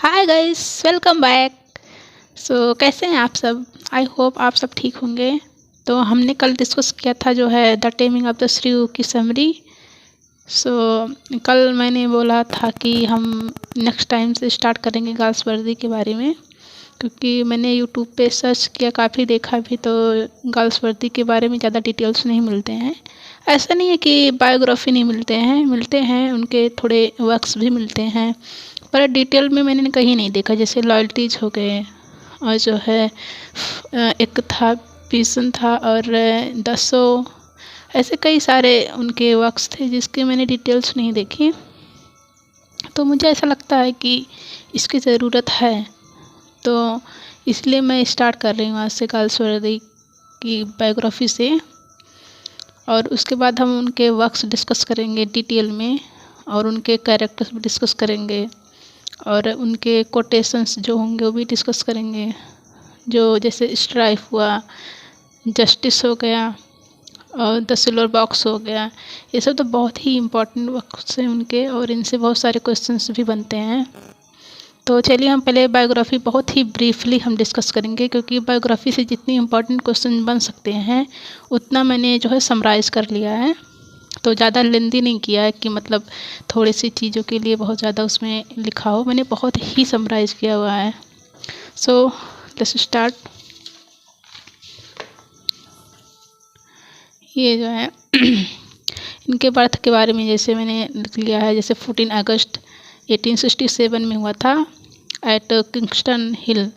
Hi guys, welcome back. कैसे हैं आप सब? आई होप आप सब ठीक होंगे। तो हमने कल डिस्कस किया था जो है द टेमिंग ऑफ द श्रीऊ की समरी। सो कल मैंने बोला था कि हम नेक्स्ट टाइम से स्टार्ट करेंगे गर्ल्स वर्दी के बारे में, क्योंकि मैंने यूट्यूब पे सर्च किया, काफ़ी देखा भी, तो गर्ल्स वर्दी के बारे में ज़्यादा डिटेल्स नहीं मिलते हैं। ऐसा नहीं है कि बायोग्राफी नहीं मिलते हैं उनके थोड़े वर्क्स भी मिलते हैं, पर डिटेल में मैंने कहीं नहीं देखा। जैसे लॉयल्टीज हो गए, और जो है एक था पीसन था, और दसो, ऐसे कई सारे उनके वर्क्स थे जिसके मैंने डिटेल्स नहीं देखी। तो मुझे ऐसा लगता है कि इसकी ज़रूरत है, तो इसलिए मैं स्टार्ट कर रही हूँ आज से गर्ल्स वर्दी की बायोग्राफी से। और उसके बाद हम उनके वर्क्स डिस्कस करेंगे डिटेल में, और उनके कैरेक्टर्स भी डिस्कस करेंगे, और उनके कोटेशंस जो होंगे वो भी डिस्कस करेंगे। जो जैसे स्ट्राइफ हुआ, जस्टिस हो गया, और द सिल्वर बॉक्स हो गया, ये सब तो बहुत ही इम्पोर्टेंट वर्क्स हैं उनके, और इनसे बहुत सारे क्वेश्चंस भी बनते हैं। तो चलिए हम पहले बायोग्राफी बहुत ही ब्रीफली हम डिस्कस करेंगे, क्योंकि बायोग्राफी से जितनी इम्पोर्टेंट क्वेश्चन बन सकते हैं उतना मैंने जो है समराइज़ कर लिया है। तो ज़्यादा लेंदी नहीं किया है कि मतलब थोड़ी सी चीज़ों के लिए बहुत ज़्यादा उसमें लिखा हो, मैंने बहुत ही समराइज़ किया हुआ है। So let's start. ये जो है इनके बर्थ के बारे में जैसे मैंने लिख लिया है, जैसे 14 अगस्त 1867 में हुआ था एट किंगस्टन हिल,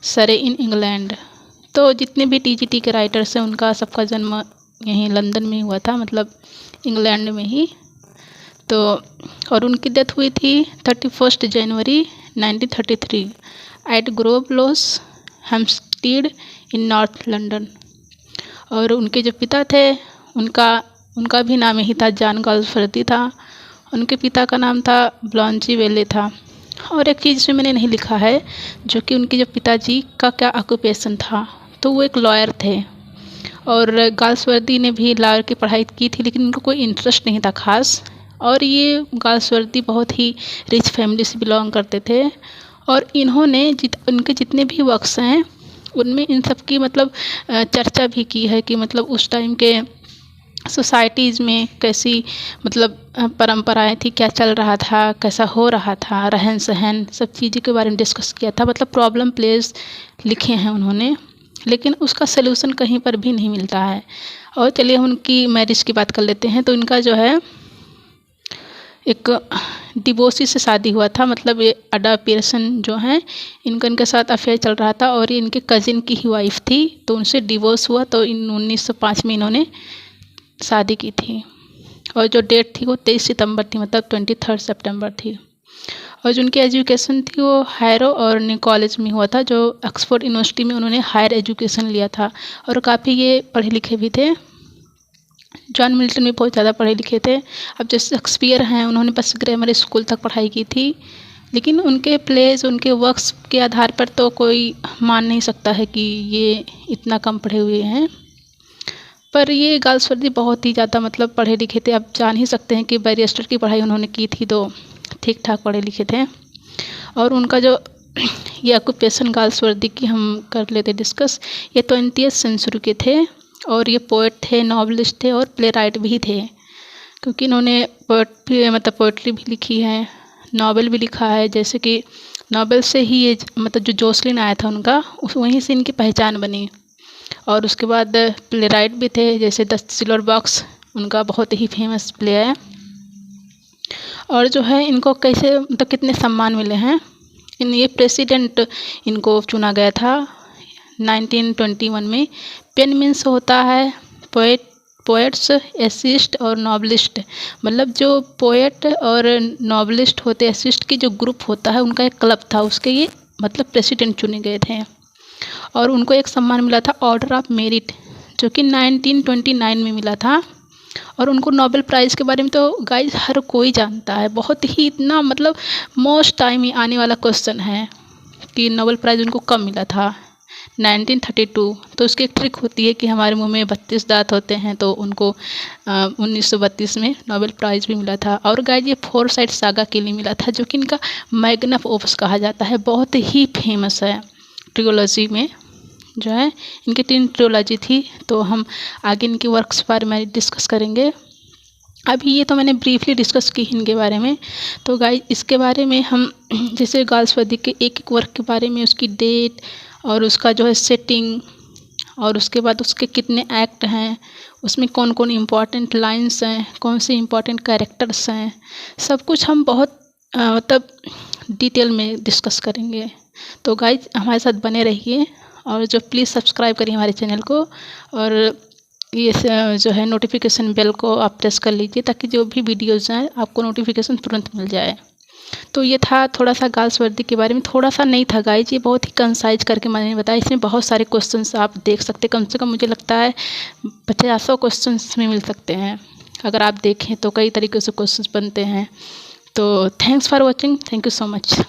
सरे इन इंग्लैंड। तो जितने भी टीजीटी के राइटर्स हैं उनका सबका जन्म यहीं लंदन में हुआ था, मतलब इंग्लैंड में ही। तो और उनकी डेथ हुई थी 31 जनवरी 1933 एट ग्रोव लॉस, हेम्पस्टीड इन नॉर्थ लंदन। और उनके जो पिता थे उनका भी नाम यही था, जॉन गाल्सवर्दी था। उनके पिता का नाम था ब्लॉन्ची वेले था। और एक चीज़ इसमें मैंने नहीं लिखा है, जो कि उनके जो पिताजी का क्या ऑक्यूपेशन था, तो वो एक लॉयर थे। और गाल्सवर्दी ने भी लॉयर की पढ़ाई की थी, लेकिन उनको कोई इंटरेस्ट नहीं था खास। और ये गाल्सवर्दी बहुत ही रिच फैमिली से बिलोंग करते थे, और इन्होंने उनके जितने भी वर्क्स हैं उनमें इन सब की मतलब चर्चा भी की है कि मतलब उस टाइम के सोसाइटीज़ में कैसी मतलब परंपराएं थी, क्या चल रहा था, कैसा हो रहा था, रहन सहन, सब चीज़ों के बारे में डिस्कस किया था। मतलब प्रॉब्लम प्लेस लिखे हैं उन्होंने, लेकिन उसका सलूशन कहीं पर भी नहीं मिलता है। और चलिए हम उनकी मैरिज की बात कर लेते हैं। तो इनका जो है एक डिवोर्सी से शादी हुआ था, मतलब ये अडा पियर्सन जो हैं इनके साथ अफेयर चल रहा था, और ये इनके कज़िन की ही वाइफ थी, तो उनसे डिवोर्स हुआ। तो इन 1905 में इन्होंने शादी की थी, और जो डेट थी वो 23 सितंबर थी, मतलब 23 सितंबर थी। और जो उनकी एजुकेशन थी वो हायरो और कॉलेज में हुआ था, जो ऑक्सफोर्ड यूनिवर्सिटी में उन्होंने हायर एजुकेशन लिया था। और काफ़ी ये पढ़े लिखे भी थे। जॉन मिल्टन भी बहुत ज़्यादा पढ़े लिखे थे। अब जैसे शेक्सपियर हैं, उन्होंने बस ग्रामर स्कूल तक पढ़ाई की थी, लेकिन उनके प्लेज, उनके वर्क्स के आधार पर तो कोई मान नहीं सकता है कि ये इतना कम पढ़े हुए हैं। पर ये गाल्सवर्दी बहुत ही ज़्यादा मतलब पढ़े लिखे थे। आप जान ही सकते हैं कि बैरिस्टर की पढ़ाई उन्होंने की थी, तो ठीक ठाक पढ़े लिखे थे। और उनका जो ये ऑक्यूपेशन गाल्सवर्दी की हम कर लेते डिस्कस। ये 20वीं सेंचुरी के थे, और ये पोएट थे, नॉवलिस्ट थे, और प्ले राइट भी थे, क्योंकि इन्होंने मतलब पोइट्री भी लिखी है, नॉवेल भी लिखा है। जैसे कि नॉवेल से ही ये मतलब जो जोसलिन आया था उनका, वहीं से इनकी पहचान बनी। और उसके बाद प्ले राइट भी थे, जैसे द सिल्वर बॉक्स उनका बहुत ही फेमस प्ले है। और जो है इनको कैसे मतलब कितने सम्मान मिले हैं। ये प्रेसिडेंट इनको चुना गया था 1921 में। पेन मीन्स होता है पोएट्स, एसिस्ट और नॉवलिस्ट, मतलब जो पोएट और नॉवलिस्ट होते, एसिस्ट की जो ग्रुप होता है उनका एक क्लब था, उसके ये मतलब प्रेसिडेंट चुने गए थे। और उनको एक सम्मान मिला था ऑर्डर ऑफ मेरिट, जो कि 1929 में मिला था। और उनको नोबेल प्राइज़ के बारे में तो गाइस हर कोई जानता है, बहुत ही इतना मतलब मोस्ट टाइम ही आने वाला क्वेश्चन है कि नोबेल प्राइज़ उनको कब मिला था। 1932। तो उसकी एक ट्रिक होती है कि हमारे मुंह में 32 दांत होते हैं, तो उनको 1932 में नोबेल प्राइज़ भी मिला था। और गाइस ये फोरसाइट सागा के लिए मिला था, जो कि इनका मैग्नम ओपस कहा जाता है, बहुत ही फेमस है ट्रियोलॉजी में जो है। इनकी 3 ट्रियोलॉजी थी, तो हम आगे इनकी वर्क्स के बारे में डिस्कस करेंगे। अभी ये तो मैंने ब्रीफली डिस्कस की इनके बारे में। तो गाइस इसके बारे में हम जैसे गाल्सवर्दी के एक एक वर्क के बारे में, उसकी डेट और उसका जो है सेटिंग, और उसके बाद उसके कितने एक्ट हैं, उसमें कौन कौन इम्पॉर्टेंट लाइंस हैं, कौन से इम्पॉर्टेंट कैरेक्टर्स हैं, सब कुछ हम बहुत मतलब डिटेल में डिस्कस करेंगे। तो गाइस हमारे साथ बने रहिए, और जो प्लीज़ सब्सक्राइब करिए हमारे चैनल को, और ये जो है नोटिफिकेशन बेल को आप प्रेस कर लीजिए, ताकि जो भी वीडियोज़ हैं आपको नोटिफिकेशन तुरंत मिल जाए। तो ये था थोड़ा सा गाल्सवर्दी के बारे में, थोड़ा सा नहीं था गाइज, ये बहुत ही कंसाइज करके मैंने बताया। इसमें बहुत सारे क्वेश्चंस आप देख सकते, कम से कम मुझे लगता है 50 क्वेश्चंस में मिल सकते हैं। अगर आप देखें तो कई तरीके से क्वेश्चंस बनते हैं। तो thanks for watching, thank you so much.